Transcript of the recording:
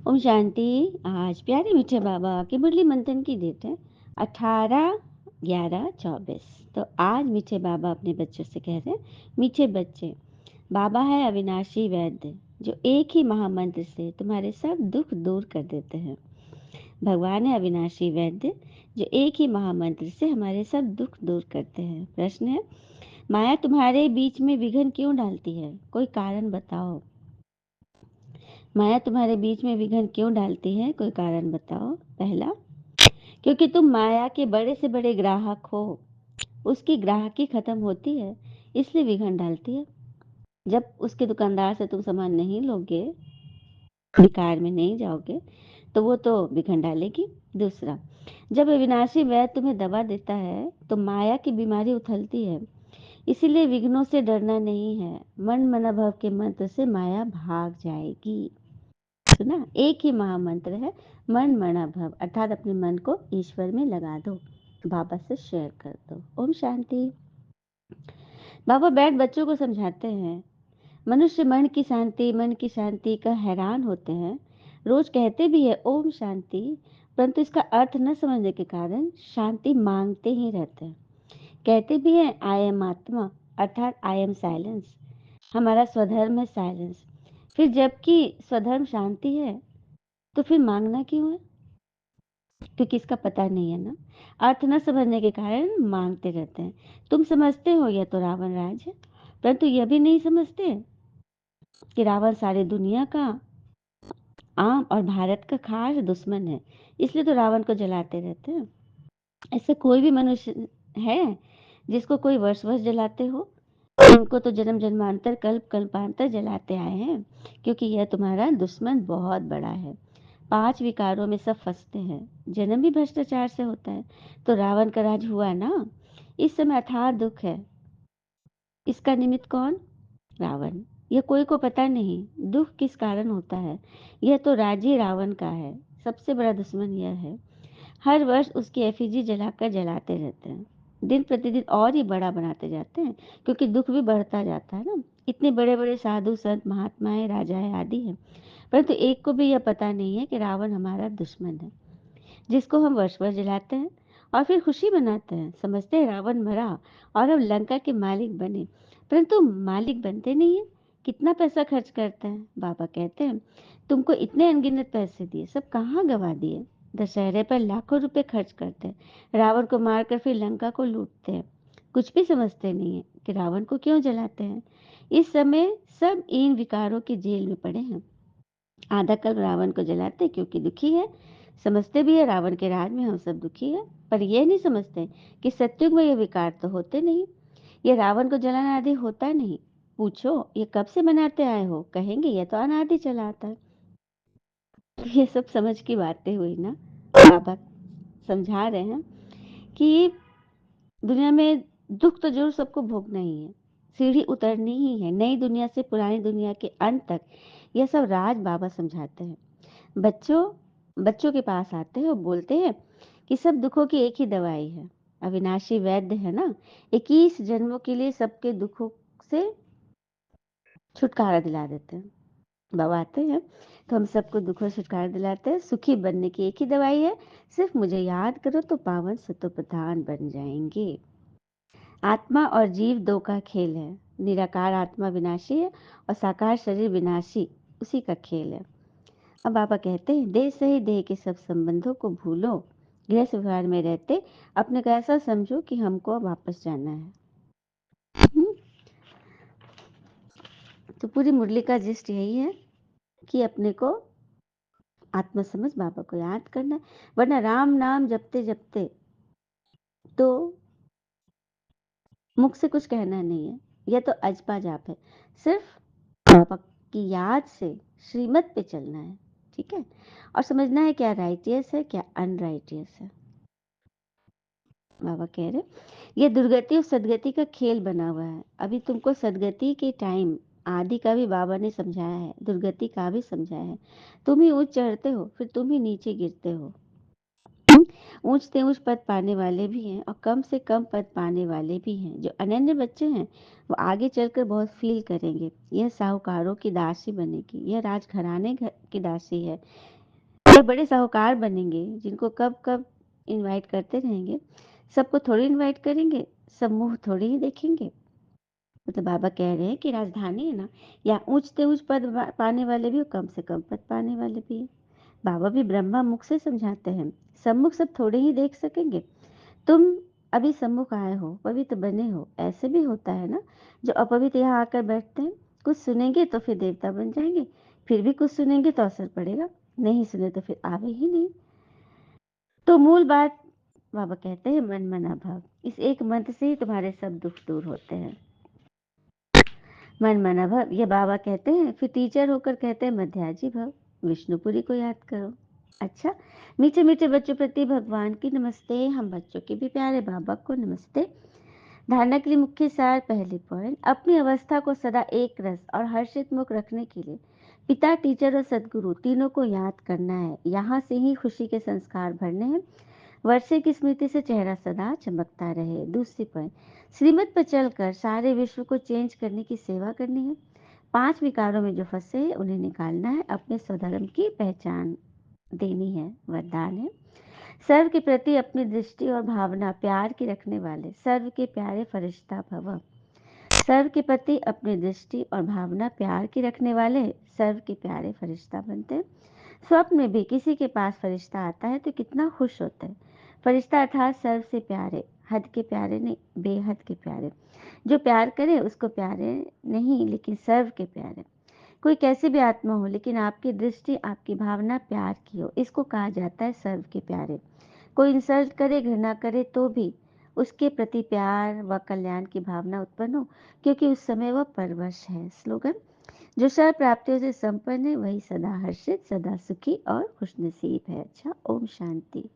ओम शांति। आज प्यारे मीठे बाबा की मुरली मंथन की डेट है 18/11/24। तो आज मीठे बाबा अपने बच्चों से कह रहे हैं, मीठे बच्चे, बाबा है अविनाशी वैद्य जो एक ही महामंत्र से तुम्हारे सब दुख दूर कर देते हैं। भगवान है अविनाशी वैद्य जो एक ही महामंत्र से हमारे सब दुख दूर करते हैं। प्रश्न है, माया तुम्हारे बीच में विघ्न क्यों डालती है? कोई कारण बताओ। माया तुम्हारे बीच में विघ्न क्यों डालती है? कोई कारण बताओ। पहला, क्योंकि तुम माया के बड़े से बड़े ग्राहक हो। उसकी ग्राहकी खत्म होती है इसलिए विघ्न डालती है। जब उसके दुकानदार से तुम सामान नहीं लोगे, विकार में नहीं जाओगे, तो वो तो विघ्न डालेगी। दूसरा, जब अविनाशी वैद्य तुम्हें दवा देता है तो माया की बीमारी उथलती है, इसीलिए विघ्नों से डरना नहीं है। मन मन भव के मंत्र से माया भाग जाएगी। सुना? एक ही महामंत्र है, मन मना भव, अर्थात अपने मन को ईश्वर में लगा दो, बाबा से शेयर कर दो। ओम शांति। बाबा बैठ बच्चों को समझाते हैं, मनुष्य मन की शांति का हैरान होते हैं। रोज कहते भी है ओम शांति, परंतु इसका अर्थ न समझने के कारण शांति मांगते ही रहते हैं। कहते भी है आई एम आत्मा, अर्थात आई एम साइलेंस, हमारा स्वधर्म है साइलेंस। फिर जबकि स्वधर्म शांति है तो फिर मांगना क्यों है? क्योंकि इसका पता नहीं है ना। अर्थ न समझने के कारण मांगते रहते हैं। तुम समझते हो यह तो रावण राज है, परंतु यह भी नहीं समझते कि रावण सारी दुनिया का आम और भारत का खास दुश्मन है, इसलिए तो रावण को जलाते रहते हैं। ऐसे कोई भी मनुष्य है जिसको कोई वर्ष वर्ष जलाते हो? उनको तो जन्म जन्मांतर कल्प कल्पांतर जलाते आए हैं, क्योंकि यह तुम्हारा दुश्मन बहुत बड़ा है। 5 विकारों में सब फंसते हैं। जन्म भी भ्रष्टाचार से होता है, तो रावण का राज हुआ ना। इस समय अथाह दुख है। इसका निमित्त कौन? रावण। यह कोई को पता नहीं दुख किस कारण होता है। यह तो राज्य रावण का है। सबसे बड़ा दुश्मन यह है। हर वर्ष उसकी एफिजी जलाकर जलाते रहते हैं। दिन प्रतिदिन और ही बड़ा बनाते जाते हैं, क्योंकि दुख भी बढ़ता जाता है ना। इतने बड़े बड़े साधु संत महात्माएं राजाएं आदि हैं, परंतु एक को भी यह पता नहीं है कि रावण हमारा दुश्मन है, जिसको हम वर्ष वर्ष जलाते हैं और फिर खुशी मनाते हैं। समझते हैं रावण मरा और अब लंका के मालिक बने, परंतु मालिक बनते नहीं है। कितना पैसा खर्च करते हैं? बाबा कहते हैं, तुमको इतने अनगिनत पैसे दिए, सब कहाँ गवा दिए? दशहरे पर लाखों रुपए खर्च करते हैं, रावण को मारकर फिर लंका को लूटते हैं। कुछ भी समझते नहीं है कि रावण को क्यों जलाते हैं। इस समय सब इन विकारों की जेल में पड़े हैं। आधा कल्प रावण को जलाते क्योंकि दुखी है। समझते भी है रावण के राज में हम सब दुखी है, पर यह नहीं समझते कि सत्युग में ये विकार तो होते नहीं। ये रावण को जलाना आदि होता नहीं। पूछो ये कब से मनाते आए हो? कहेंगे ये तो अनादि चला आता है। तो ये सब समझ की बातें हुई ना। बाबा समझा रहे हैं कि दुनिया में दुख तो जरूर सबको भोगना ही है, सीढ़ी उतरनी ही है, नई दुनिया से पुरानी दुनिया के अंत तक। यह सब राज बाबा समझाते हैं। बच्चों बच्चों के पास आते हैं और बोलते हैं कि सब दुखों की एक ही दवाई है, अविनाशी वैद्य है ना। 21 जन्मों के लिए सबके दुखों से छुटकारा दिला देते हैं। बाबा आते हैं तो हम सबको दुखों से छुटकारा दिलाते हैं। सुखी बनने की एक ही दवाई है, सिर्फ मुझे याद करो तो पावन सतो प्रधान बन जाएंगे। आत्मा और जीव दो का खेल है। निराकार आत्मा विनाशी है और साकार शरीर विनाशी, उसी का खेल है। अब बाबा कहते हैं, देह से ही देह के सब संबंधों को भूलो। गृहस्थ व्यवहार में रहते अपने को ऐसा समझो कि हमको वापस जाना है। तो पूरी मुरली का जिस्ट यही है कि अपने को आत्मा समझ बाबा को याद करना है, वरना राम नाम जपते जपते तो मुख से कुछ कहना नहीं है। यह तो अजपा जाप है, सिर्फ बाबा की याद से श्रीमत पे चलना है। ठीक है, और समझना है क्या राइटियस है क्या अनराइटियस है। बाबा कह रहे ये दुर्गति और सदगति का खेल बना हुआ है। अभी तुमको सदगति के टाइम आदि का भी बाबा ने समझाया है, दुर्गति का भी समझाया है। तुम ही ऊंच चढ़ते हो, फिर तुम ही नीचे गिरते हो। ऊँच से ऊँच पद पाने वाले भी हैं और कम से कम पद पाने वाले भी हैं। जो अनन्य बच्चे हैं, वो आगे चलकर बहुत फ़ील करेंगे। यह साहूकारों की दासी बनेगी, यह राजघराने की दासी है। ये बड़े साहूकार बनेंगे, जिनको कब-कब इनवाइट करते रहेंगे। सबको थोड़ी इनवाइट करेंगे, सब मुँह थोड़ी ही देखेंगे। मतलब बाबा कह रहे हैं कि राजधानी है ना, या ऊँच से ऊँच पद पाने वाले भी और कम से कम पद पाने वाले भी हैं। बाबा भी ब्रह्मा मुख से समझाते हैं, सम्मुख सब थोड़े ही देख सकेंगे। तुम अभी सम्मुख आए हो, पवित्र बने हो, ऐसे भी होता है ना, जो अपवित्र यहाँ आकर बैठते हैं। कुछ सुनेंगे तो फिर देवता बन जाएंगे, फिर भी कुछ सुनेंगे तो असर पड़ेगा, नहीं सुने तो फिर आवे ही नहीं। तो मूल बात, बाबा कहते हैं, मन मना भाव। इस एक मंत्र से ही तुम्हारे सब दुख दूर होते हैं। मन मना भव, ये बाबा कहते हैं। फिर टीचर होकर कहते हैं मध्याजी भव, विष्णुपुरी को याद करो। अच्छा, मीठे मीठे बच्चों प्रति भगवान की नमस्ते, हम बच्चों के भी प्यारे बाबा को नमस्ते। धारणा के लिए मुख्य सार, पहले पॉइंट, अपनी अवस्था को सदा एक रस और हर्षित मुख रखने के लिए पिता, टीचर और सदगुरु तीनों को याद करना है। यहाँ से ही खुशी के संस्कार भरने हैं। वर्षे की स्मृति से चेहरा सदा चमकता रहे। दूसरी पॉइंट, श्रीमत पर चलकर सारे विश्व को चेंज करने की सेवा करनी है। 5 विकारों में जो फंसे हैं उन्हें निकालना है, अपने स्वधर्म की पहचान देनी है, वरदान है। सर्व के प्रति अपनी दृष्टि और भावना प्यार की रखने वाले सर्व के प्यारे फरिश्ता भव। सर्व के प्रति अपनी दृष्टि और भावना प्यार की रखने वाले सर्व के प्यारे फरिश्ता बनते हैं। स्वप्न में भी किसी के पास फरिश्ता आता है तो कितना खुश होता है। फरिश्ता अर्थात सर्व से प्यारे, हद के प्यारे नहीं, बेहद के प्यारे। जो प्यार करे उसको प्यारे नहीं, लेकिन सर्व के प्यारे। कोई कैसी भी आत्मा हो, लेकिन आपकी दृष्टि, आपकी भावना प्यार की हो, इसको कहा जाता है सर्व के प्यारे। कोई इंसल्ट करे, घृणा करे तो भी उसके प्रति प्यार व कल्याण की भावना उत्पन्न हो, क्योंकि उस समय वह परवश है। स्लोगन, जो सर्व प्राप्तियों से संपन्न है वही सदा हर्षित, सदा सुखी और खुशनसीब है। अच्छा, ओम शांति।